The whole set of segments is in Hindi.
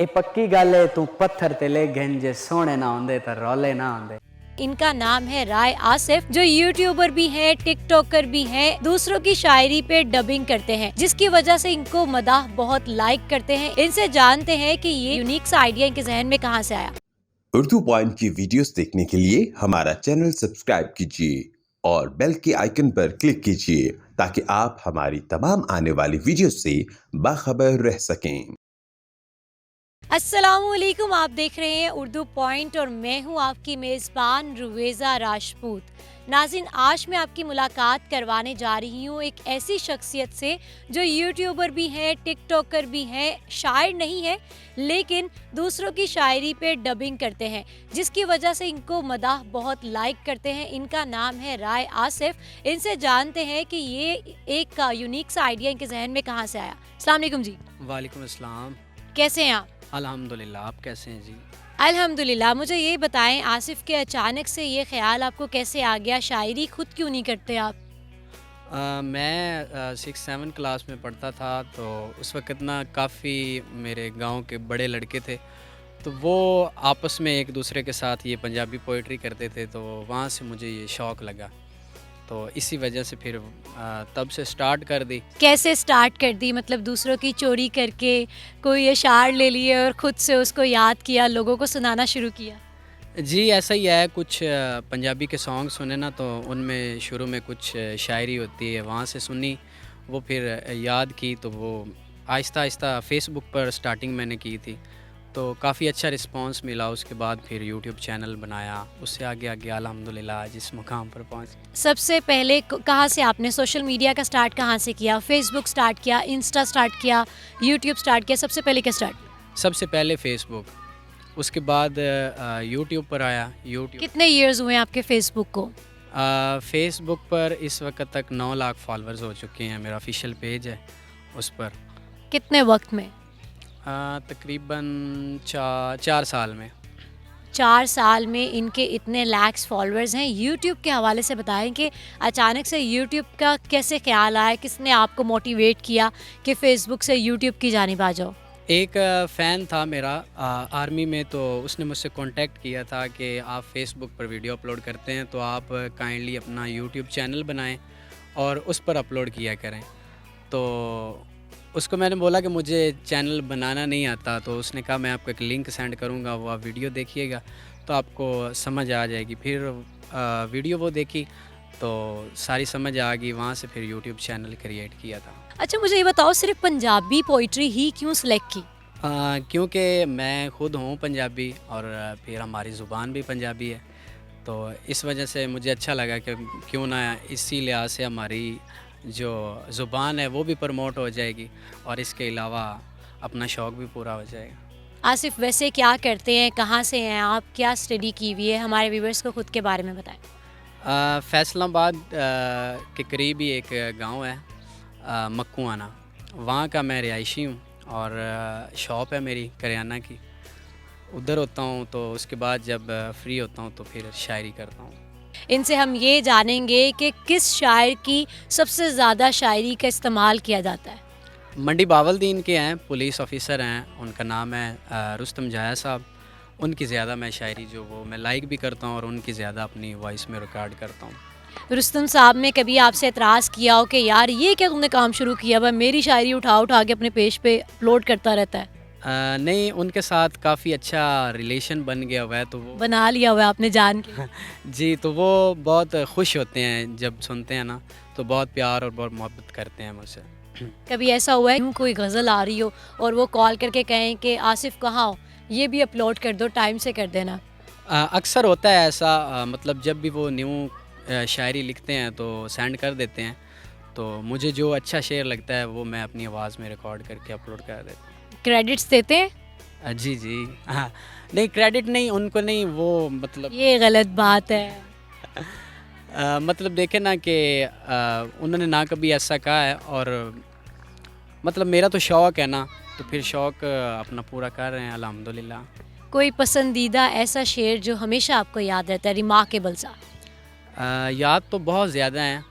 ए पक्की गल है तू पत्थर ते ले गंजे सोने ना होंदे तो रोले ना होंदे। इनका नाम है राय आसिफ, जो यूट्यूबर भी हैं, टिकटॉकर भी हैं, दूसरों की शायरी पे डबिंग करते हैं, जिसकी वजह से इनको मदाह बहुत लाइक करते हैं। इनसे जानते हैं कि ये यूनिक सा आइडिया इनके जहन में कहाँ से आया। उर्दू पॉइंट की वीडियोस देखने के लिए हमारा चैनल सब्सक्राइब कीजिए और बेल के आइकन पर क्लिक कीजिए ताकि आप हमारी तमाम आने वाली वीडियोस से बाखबर रह सकें। अस्सलामुअलैकुम, आप देख रहे हैं उर्दू पॉइंट और मैं हूं आपकी मेज़बान रुवेज़ा राजपूत। नाज़रीन, आज मैं आपकी मुलाकात करवाने जा रही हूं एक ऐसी शख्सियत से जो यूट्यूबर भी हैं, टिकटॉकर भी हैं, शायर नहीं है लेकिन दूसरों की शायरी पे डबिंग करते हैं, जिसकी वजह से इनको मदाह बहुत लाइक करते हैं। इनका नाम है राय आसिफ। इनसे जानते हैं कि ये एक यूनिक सा आइडिया इनके जहन में कहाँ से आया। अस्सलाम वालेकुम जी। वालेकुम अस्सलाम। कैसे हैं आप? अल्हम्दुलिल्लाह, आप कैसे हैं जी? अल्हम्दुलिल्लाह। मुझे ये बताएं, आसिफ के अचानक से ये ख्याल आपको कैसे आ गया? शायरी खुद क्यों नहीं करते आप? मैं 6-7 क्लास में पढ़ता था तो उस वक़्त ना काफ़ी मेरे गांव के बड़े लड़के थे, तो वो आपस में एक दूसरे के साथ ये पंजाबी पोइट्री करते थे, तो वहाँ से मुझे ये शौक़ लगा। तो इसी वजह से फिर तब से स्टार्ट कर दी। कैसे स्टार्ट कर दी? मतलब दूसरों की चोरी करके कोई अशार ले लिए और खुद से उसको याद किया, लोगों को सुनाना शुरू किया? जी, ऐसा ही है। कुछ पंजाबी के सॉन्ग सुने ना तो उनमें शुरू में कुछ शायरी होती है, वहाँ से सुनी, वो फिर याद की, तो वो आहिस्ता आहिस्ता फ़ेसबुक पर स्टार्टिंग मैंने की थी, तो काफ़ी अच्छा रिस्पांस मिला। उसके बाद फिर यूट्यूब चैनल बनाया, उससे आगे आगे अल्हम्दुलिल्लाह जिस मुकाम पर पहुँच। सबसे पहले कहाँ से आपने सोशल मीडिया का स्टार्ट कहाँ से किया? फेसबुक स्टार्ट किया, इंस्टा स्टार्ट किया, यूट्यूब स्टार्ट किया? सबसे पहले क्या स्टार्ट? सबसे पहले फ़ेसबुक, उसके बाद यूट्यूब पर आया। यूट्यूब कितने ईयर्स हुए आपके फेसबुक को? फ़ेसबुक पर इस वक्त तक 9 लाख फॉलोअर्स हो चुके हैं। मेरा ऑफिशियल पेज है उस पर। कितने वक्त में? तकरीबन 4 साल में। 4 साल में इनके इतने लैक्स फॉलोअर्स हैं। यूट्यूब के हवाले से बताएं कि अचानक से यूट्यूब का कैसे ख्याल आया? किसने आपको मोटिवेट किया कि फ़ेसबुक से यूट्यूब की जानिब आ जाओ? एक फ़ैन था मेरा आर्मी में, तो उसने मुझसे कांटेक्ट किया था कि आप फ़ेसबुक पर वीडियो अपलोड करते हैं, तो आप काइंडली अपना यूट्यूब चैनल बनाएं और उस पर अपलोड किया करें। तो उसको मैंने बोला कि मुझे चैनल बनाना नहीं आता, तो उसने कहा मैं आपको एक लिंक सेंड करूंगा, वो आप वीडियो देखिएगा तो आपको समझ आ जाएगी। फिर वीडियो वो देखी तो सारी समझ आ गई, वहाँ से फिर यूट्यूब चैनल क्रिएट किया था। अच्छा, मुझे ये बताओ, सिर्फ पंजाबी पोइट्री ही क्यों सिलेक्ट की? क्योंकि मैं ख़ुद हूँ पंजाबी और फिर हमारी ज़ुबान भी पंजाबी है, तो इस वजह से मुझे अच्छा लगा कि क्यों ना इसी लिहाज से हमारी जो ज़ुबान है वो भी प्रमोट हो जाएगी और इसके अलावा अपना शौक़ भी पूरा हो जाएगा। आसिफ वैसे क्या करते हैं, कहाँ से हैं आप, क्या स्टडी की हुई है? हमारे व्यूवर्स को खुद के बारे में बताएं। फैसलाबाद के करीब ही एक गांव है मक्कुआना, वहाँ का मैं रिहायशी हूँ और शॉप है मेरी करियाना की, उधर होता हूँ। तो उसके बाद जब फ्री होता हूँ तो फिर शायरी करता हूँ। इनसे हम ये जानेंगे कि किस शायर की सबसे ज़्यादा शायरी का इस्तेमाल किया जाता है। मंडी बावलदीन के हैं, पुलिस ऑफिसर हैं, उनका नाम है रुस्तम जाया साहब। उनकी ज़्यादा मैं शायरी जो वो मैं लाइक भी करता हूँ और उनकी ज़्यादा अपनी वॉइस में रिकॉर्ड करता हूँ। रुस्तम साहब ने कभी आपसे एतराज़ किया हो कि यार ये क्या तुमने काम शुरू किया हुआ है, मेरी शायरी उठा उठा के अपने पेज पे अपलोड करता रहता है? नहीं, उनके साथ काफ़ी अच्छा रिलेशन बन गया हुआ है, तो वो बना लिया हुआ है आपने जान के? जी, तो वो बहुत खुश होते हैं जब सुनते हैं ना, तो बहुत प्यार और बहुत मोहब्बत करते हैं मुझसे। कभी ऐसा हुआ है यूँ कोई गज़ल आ रही हो और वो कॉल करके कहें कि आसिफ कहाँ हो, ये भी अपलोड कर दो, टाइम से कर देना? अक्सर होता है ऐसा, मतलब जब भी वो न्यू शायरी लिखते हैं तो सेंड कर देते हैं, तो मुझे जो अच्छा शेर लगता है वो मैं अपनी आवाज़ में रिकॉर्ड करके अपलोड कर देता हूँ। क्रेडिट्स देते हैं? जी, जी। हाँ, नहीं क्रेडिट नहीं, उनको नहीं, वो मतलब ये गलत बात है। मतलब देखें ना कि उन्होंने ना कभी ऐसा कहा है, और मतलब मेरा तो शौक़ है ना, तो फिर शौक़ अपना पूरा कर रहे हैं अल्हम्दुलिल्लाह। कोई पसंदीदा ऐसा शेर जो हमेशा आपको याद रहता है, रिमार्केबल सा? याद तो बहुत ज़्यादा हैं,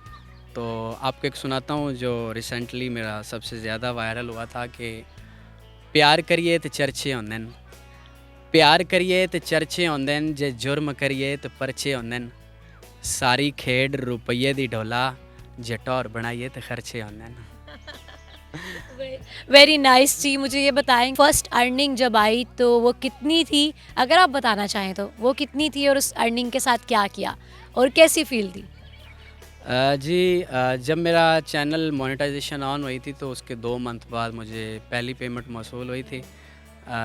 तो आपको एक सुनाता हूँ जो रिसेंटली मेरा सबसे ज़्यादा वायरल हुआ था कि प्यार करिए तो चर्चे होंदे न, प्यार करिए तो चर्चे होंदे न, जे जुर्म करिए तो परचे होंदे न, सारी खेड रुपये दी ढोला, जे टौर बनाइए तो खर्चे होंदे न। वेरी नाइस जी। मुझे ये बताएं, फर्स्ट अर्निंग जब आई तो वो कितनी थी, अगर आप बताना चाहें तो वो कितनी थी और उस अर्निंग के साथ क्या किया और कैसी फील थी? जब मेरा चैनल मोनेटाइजेशन ऑन हुई थी तो उसके 2 मंथ बाद मुझे पहली पेमेंट मौसूल हुई थी,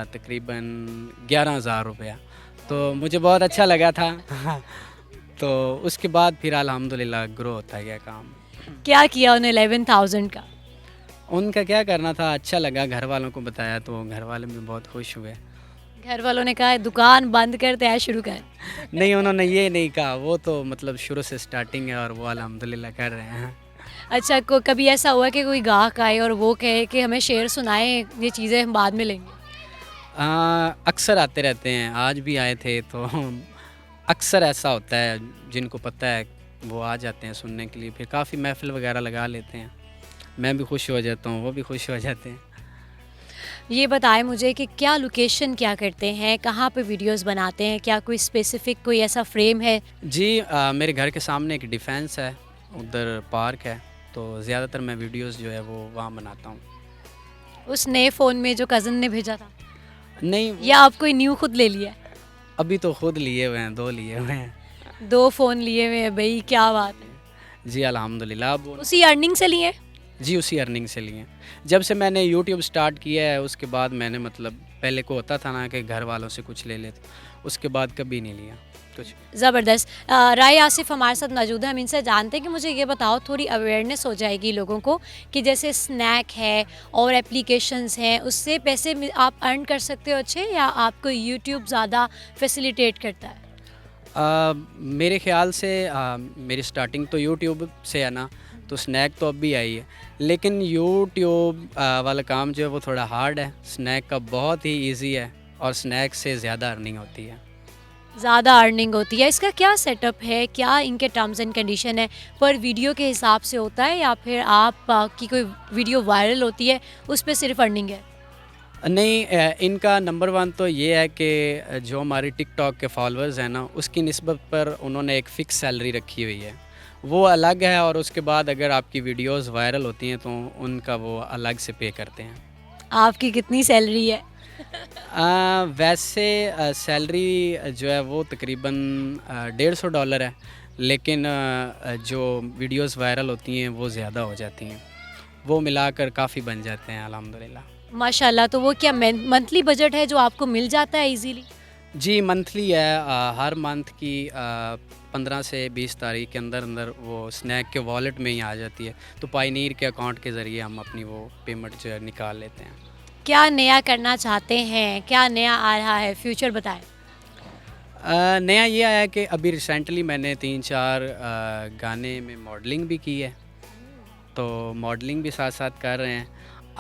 तकरीबन 11,000 रुपया। तो मुझे बहुत अच्छा लगा था। तो उसके बाद फिर अल्हम्दुलिल्लाह ग्रो होता गया काम। क्या किया उन्हें 11,000 का? उनका क्या करना था, अच्छा लगा, घर वालों को बताया तो घर वाले भी बहुत खुश हुए। घर वालों ने कहा दुकान बंद कर तैयार शुरू कर? नहीं, उन्होंने ये नहीं कहा, वो तो मतलब शुरू से स्टार्टिंग है और वो अल्हम्दुलिल्लाह कर रहे हैं। अच्छा, को कभी ऐसा हुआ कि कोई गाहक आए और वो कहे कि हमें शेयर सुनाएं, ये चीज़ें हम बाद में लेंगे? अक्सर आते रहते हैं, आज भी आए थे तो अक्सर ऐसा होता है, जिनको पता है वो आ जाते हैं सुनने के लिए, फिर काफ़ी महफ़िल वगैरह लगा लेते हैं, मैं भी खुश हो जाता हूँ, वो भी खुश हो जाते हैं। ये बताएं मुझे कि क्या लोकेशन क्या करते हैं, कहाँ पे वीडियोस बनाते हैं, क्या कोई स्पेसिफिक कोई ऐसा फ्रेम है? जी, मेरे घर के सामने एक डिफेंस है, उधर पार्क है, तो ज़्यादातर मैं वीडियोस जो है वो वहाँ बनाता हूँ। उस नए फ़ोन में जो कज़न ने भेजा था, नहीं, या आप कोई न्यू खुद ले लिया है? अभी तो खुद लिए हुए हैं, 2 लिए हुए हैं। 2 फ़ोन लिए हुए हैं भाई, क्या बात है। जी अल्हम्दुलिल्लाह। अब उसी अर्निंग से लिए? जी उसी अर्निंग से लिए। जब से मैंने यूट्यूब स्टार्ट किया है उसके बाद मैंने मतलब पहले को होता था ना कि घर वालों से कुछ ले लेते, उसके बाद कभी नहीं लिया कुछ। ज़बरदस्त। राय आसिफ हमारे साथ मौजूद है, हम इनसे जानते हैं कि मुझे ये बताओ, थोड़ी अवेयरनेस हो जाएगी लोगों को कि जैसे स्नैक है और एप्लीकेशंस हैं, उससे पैसे आप अर्न कर सकते हो अच्छे, या आपको यूट्यूब ज़्यादा फैसिलिटेट करता है? मेरे ख़्याल से मेरी स्टार्टिंग तो यूट्यूब से है ना, तो स्नैक तो अब भी आई है, लेकिन यूट्यूब वाला काम जो है वो थोड़ा हार्ड है, स्नैक का बहुत ही इजी है और स्नैक से ज़्यादा अर्निंग होती है। ज़्यादा अर्निंग होती है, इसका क्या सेटअप है, क्या इनके टर्म्स एंड कंडीशन है? पर वीडियो के हिसाब से होता है या फिर आप की कोई वीडियो वायरल होती है उस पर सिर्फ अर्निंग है? नहीं, इनका नंबर 1 तो ये है कि जो हमारी टिकटॉक के फॉलोअर्स हैं ना, उसकी निस्बत पर उन्होंने एक फ़िक्स सैलरी रखी हुई है, वो अलग है, और उसके बाद अगर आपकी वीडियोस वायरल होती हैं तो उनका वो अलग से पे करते हैं। आपकी कितनी सैलरी है? वैसे सैलरी जो है वो तकरीबन $150 है, लेकिन जो वीडियोस वायरल होती हैं वो ज़्यादा हो जाती हैं, वो मिलाकर काफ़ी बन जाते हैं अल्हम्दुलिल्लाह। माशाल्लाह। तो वो क्या मंथली बजट है जो आपको मिल जाता है इजीली? जी मंथली है, हर मंथ की 15 से 20 तारीख के अंदर अंदर वो स्नैक के वॉलेट में ही आ जाती है, तो पायनीर के अकाउंट के ज़रिए हम अपनी वो पेमेंट जो है निकाल लेते हैं। क्या नया करना चाहते हैं, क्या नया आ रहा है, फ्यूचर बताएं। नया ये आया कि अभी रिसेंटली मैंने 3-4 गाने में मॉडलिंग भी की है, तो मॉडलिंग भी साथ साथ कर रहे हैं।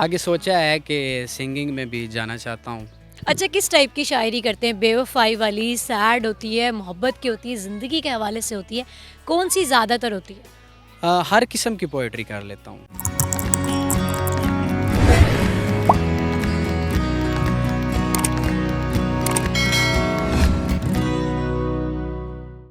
आगे सोचा है कि सिंगिंग में भी जाना चाहता हूँ। अच्छा, किस टाइप की शायरी करते हैं? बेवफाई वाली, सैड होती है, मोहब्बत की होती है, ज़िंदगी के हवाले से होती है, कौन सी ज़्यादातर होती है? हर किस्म की पोइट्री कर लेता हूँ।